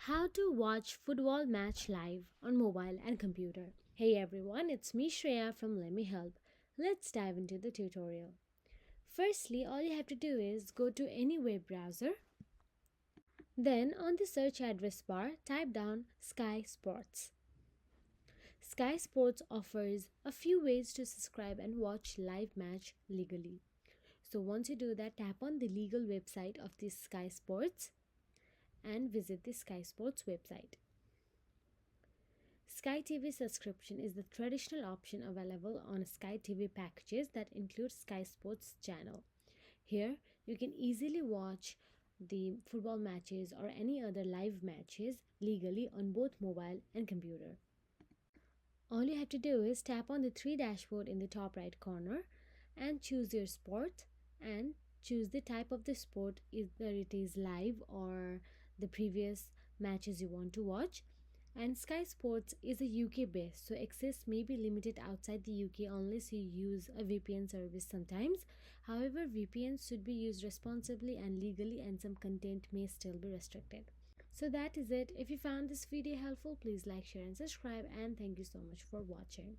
How to watch football match live on mobile and computer. Hey everyone, it's me Shreya from Let Me Help. Let's dive into the tutorial. Firstly, all you have to do is go to any web browser. Then on the search address bar, type down Sky Sports. Sky Sports offers a few ways to subscribe and watch live match legally. So once you do that, tap on the legal website of the Sky Sports and visit the Sky Sports website. Sky TV subscription is the traditional option available on Sky TV packages that include Sky Sports channel. Here, you can easily watch the football matches or any other live matches legally on both mobile and computer. All you have to do is tap on the three dashboard in the top right corner and choose your sport and choose the type of the sport, either it is live or the previous matches you want to watch. And Sky Sports is a UK based, so access may be limited outside the UK unless you use a VPN service sometimes. However, VPNs should be used responsibly and legally, and some content may still be restricted. So that is it. If you found this video helpful, please like, share, and subscribe. And thank you so much for watching.